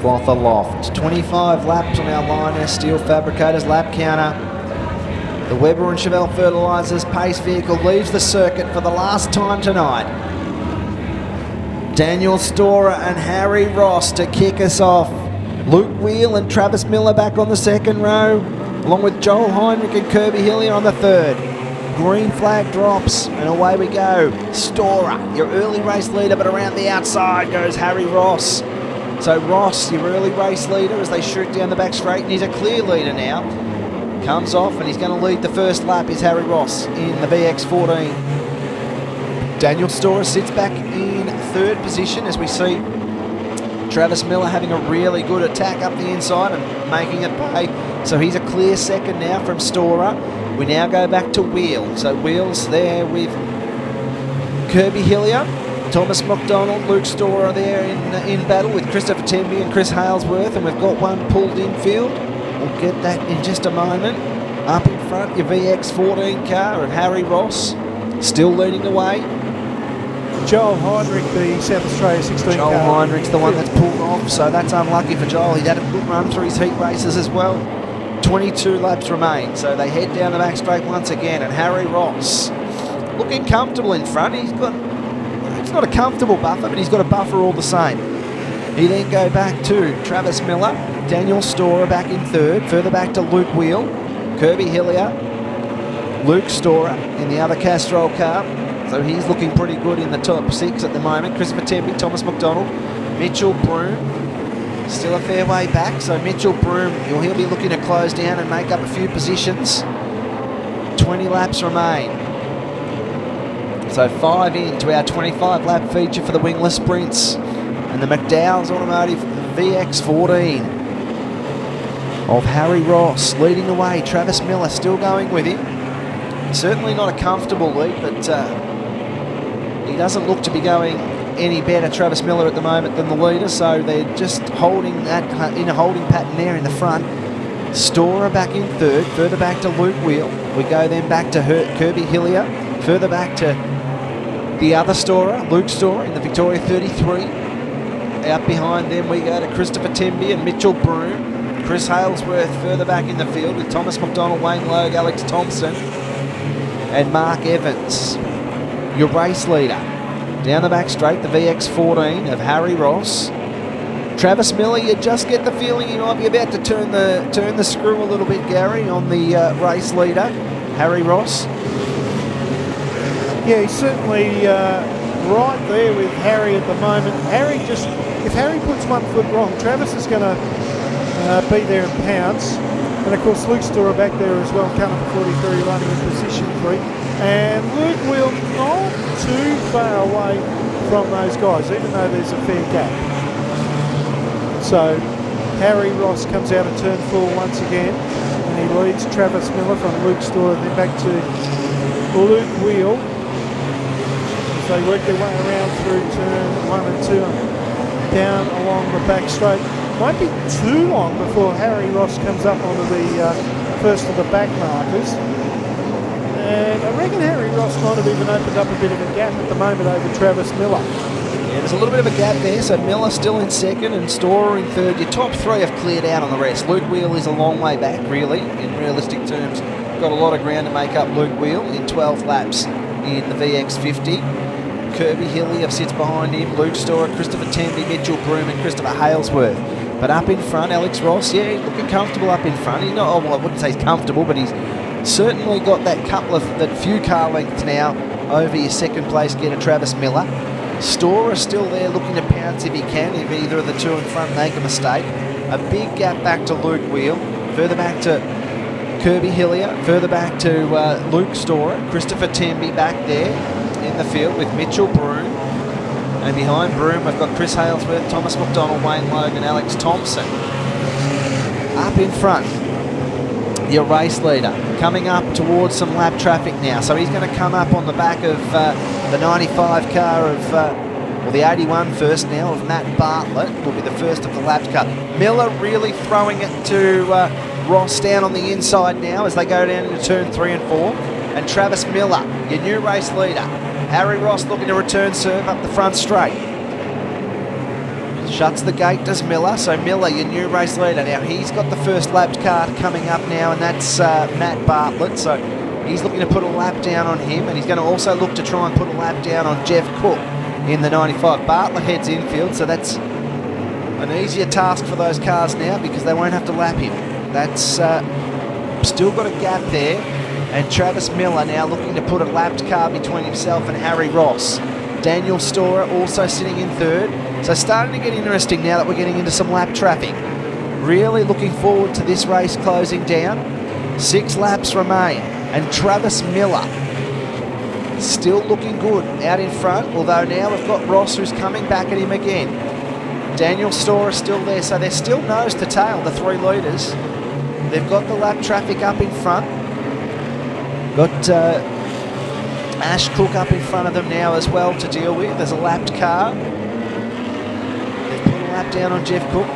cloth aloft. 25 laps on our Liner Steel Fabricators lap counter. The Weber and Chevelle Fertilisers pace vehicle leaves the circuit for the last time tonight. Daniel Storer and Harry Ross to kick us off. Luke Wheel and Travis Miller back on the second row, along with Joel Heinrich and Kirby Hillier on the third. Green flag drops and away we go. Storer, your early race leader, but around the outside goes Harry Ross. So Ross, your early race leader, as they shoot down the back straight, and he's a clear leader now. Comes off and he's going to lead the first lap is Harry Ross in the VX14. Daniel Storer sits back in third position as we see Travis Miller having a really good attack up the inside and making it pay. So he's a clear second now from Storer. We now go back to Wheel. So Wheel's there with Kirby Hillier, Thomas McDonald, Luke Storer there in battle with Christopher Temby and Chris Halesworth, and we've got one pulled infield. We'll get that in just a moment. Up in front, your VX14 car and Harry Ross still leading the way. Joel Heinrich, the South Australia 16 Joel car. Heinrich's the one that's pulled off, so that's unlucky for Joel. He'd had a good run through his heat races as well. 22 laps remain, so they head down the back straight once again, and Harry Ross looking comfortable in front. It's not a comfortable buffer, but he's got a buffer all the same. He then go back to Travis Miller, Daniel Storer back in third, further back to Luke Wheel, Kirby Hillier, Luke Storer in the other Castrol car. So he's looking pretty good in the top six at the moment. Christopher Temby, Thomas McDonald, Mitchell Broome, still a fair way back. So Mitchell Broome, he'll be looking to close down and make up a few positions. 20 laps remain. So 5 into our 25 lap feature for the Wingless Sprints and the McDowell's Automotive VX14 of Harry Ross leading the way. Travis Miller still going with him. Certainly not a comfortable lead, but he doesn't look to be going any better, Travis Miller, at the moment than the leader, so they're just holding that in a holding pattern there in the front. Storer back in third, further back to Luke Wheel. We go then back to Kirby Hillier, further back to the other Storer, Luke Storer in the Victoria 33. Out behind them we go to Christopher Temby and Mitchell Broome. Chris Halesworth further back in the field with Thomas McDonald, Wayne Logue, Alex Thompson and Mark Evans. Your race leader. Down the back straight, the VX14 of Harry Ross. Travis Miller, you just get the feeling he might be about to turn the screw a little bit, Gary, on the race leader, Harry Ross. Yeah, he's certainly right there with Harry at the moment. If Harry puts 1 foot wrong, Travis is going to be there and pounce. And of course Luke Storer back there as well, coming to 43, running in position 3. And Luke Wheel not too far away from those guys, even though there's a fair gap. So Harry Ross comes out of turn 4 once again, and he leads Travis Miller from Luke Storer, then back to Luke Wheel. As they work their way around through turn 1 and 2 and down along the back straight. Won't be too long before Harry Ross comes up onto the first of the back markers. And I reckon Harry Ross might have even opened up a bit of a gap at the moment over Travis Miller. Yeah, there's a little bit of a gap there, so Miller still in second and Storer in third. Your top three have cleared out on the rest. Luke Wheel is a long way back, really, in realistic terms. Got a lot of ground to make up Luke Wheel in 12 laps in the VX50. Kirby Hillier sits behind him, Luke Storer, Christopher Temby, Mitchell Broome and Christopher Halesworth. But up in front, Alex Ross, yeah, looking comfortable up in front. He's not, well, I wouldn't say he's comfortable, but he's certainly got that few car lengths now over your second place getter, Travis Miller. Storer still there looking to pounce if he can, if either of the two in front make a mistake. A big gap back to Luke Wheel, further back to Kirby Hillier, further back to Luke Storer, Christopher Temby back there in the field with Mitchell Broome. And behind Broome, we've got Chris Halesworth, Thomas McDonald, Wayne Logue and Alex Thompson. Up in front, your race leader, coming up towards some lap traffic now. So he's going to come up on the back of the 95 car of, the 81 first now of Matt Bartlett. Will be the first of the laps car. Miller really throwing it to Ross down on the inside now as they go down into turn 3 and 4. And Travis Miller, your new race leader. Harry Ross looking to return serve up the front straight. Shuts the gate, does Miller. So Miller, your new race leader. Now he's got the first lapped car coming up now, and that's Matt Bartlett. So he's looking to put a lap down on him, and he's going to also look to try and put a lap down on Jeff Cook in the 95. Bartlett heads infield, so that's an easier task for those cars now because they won't have to lap him. That's still got a gap there, and Travis Miller now looking to put a lapped car between himself and Harry Ross. Daniel Storer also sitting in third. So starting to get interesting now that we're getting into some lap traffic. Really looking forward to this race closing down. 6 laps remain, and Travis Miller still looking good out in front, although now we've got Ross who's coming back at him again. Daniel Storer still there, so they're still nose to tail, the 3 leaders. They've got the lap traffic up in front. Got Ash Cook up in front of them now as well to deal with. There's a lapped car. They've put a lap down on Jeff Cook.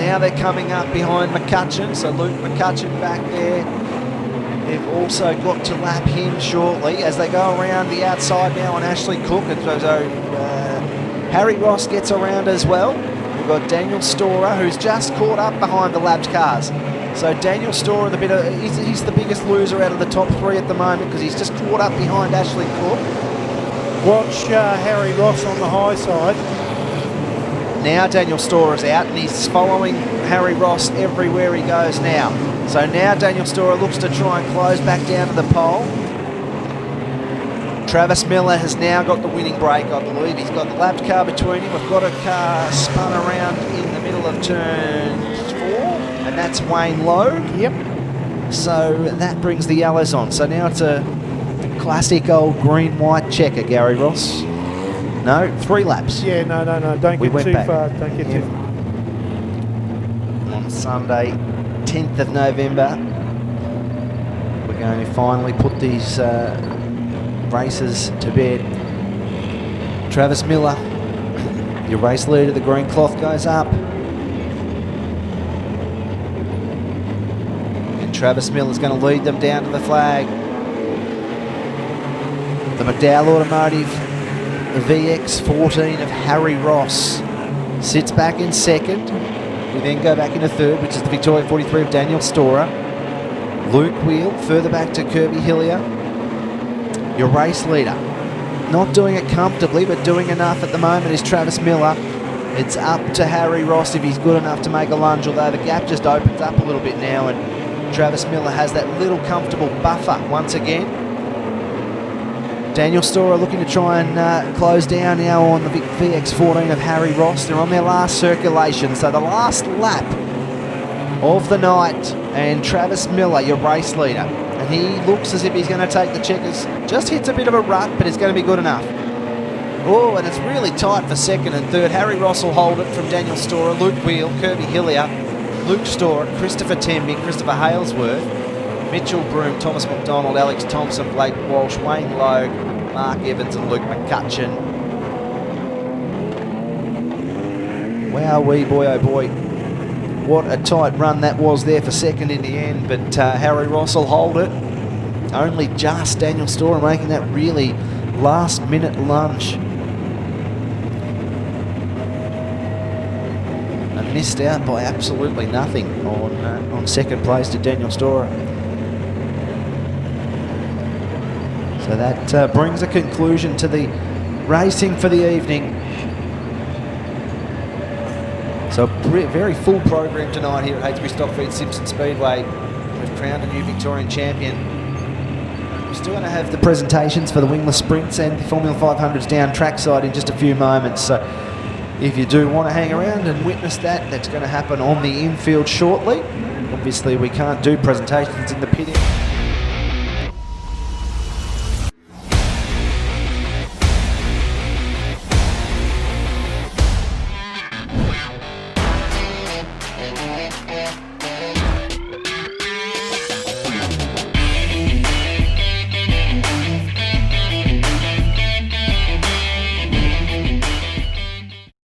Now they're coming up behind McCutcheon, so Luke McCutcheon back there. They've also got to lap him shortly as they go around the outside now on Ashley Cook. And so Harry Ross gets around as well. We've got Daniel Storer, who's just caught up behind the lapped cars. So Daniel Storer, he's the biggest loser out of the top 3 at the moment because he's just caught up behind Ashley Cook. Watch Harry Ross on the high side. Now Daniel Storer's out, and he's following Harry Ross everywhere he goes now. So now Daniel Storer looks to try and close back down to the pole. Travis Miller has now got the winning break, I believe. He's got the lapped car between him. We've got a car spun around in the middle of turn 4, and that's Wayne Lowe. Yep. So that brings the yellows on. So now it's a classic old green-white checker, Gary Ross. No, 3 laps. Yeah, no. Don't get too far. Don't get too far. On Sunday, 10th of November, we're going to finally put these races to bed. Travis Miller, your race leader, the green cloth goes up. And Travis Miller's going to lead them down to the flag. The McDowell Automotive, the VX14 of Harry Ross, sits back in second. We then go back into third, which is the Victoria 43 of Daniel Storer. Luke Wheel further back to Kirby Hillier. Your race leader, not doing it comfortably, but doing enough at the moment, is Travis Miller. It's up to Harry Ross if he's good enough to make a lunge, although the gap just opens up a little bit now, and Travis Miller has that little comfortable buffer once again. Daniel Storer looking to try and close down now on the VX14 of Harry Ross. They're on their last circulation, so the last lap of the night, and Travis Miller, your race leader. And he looks as if he's going to take the checkers. Just hits a bit of a rut, but it's going to be good enough. Oh, and it's really tight for second and third. Harry Ross will hold it from Daniel Storer, Luke Wheel, Kirby Hillier, Luke Storer, Christopher Temby, Christopher Halesworth, Mitchell Broom, Thomas McDonald, Alex Thompson, Blake Walsh, Wayne Lowe, Mark Evans and Luke McCutcheon. Wow, wee boy, oh boy. What a tight run that was there for second in the end, but Harry Ross will hold it. Only just Daniel Storer making that really last-minute lunge. And missed out by absolutely nothing on second place to Daniel Storer. So that brings a conclusion to the racing for the evening. So a very full program tonight here at Hastings Stockfeed Simpson Speedway. We've crowned a new Victorian champion. We're still going to have the presentations for the Wingless Sprints and the Formula 500s down trackside in just a few moments. So if you do want to hang around and witness that, that's going to happen on the infield shortly. Obviously we can't do presentations in the pit.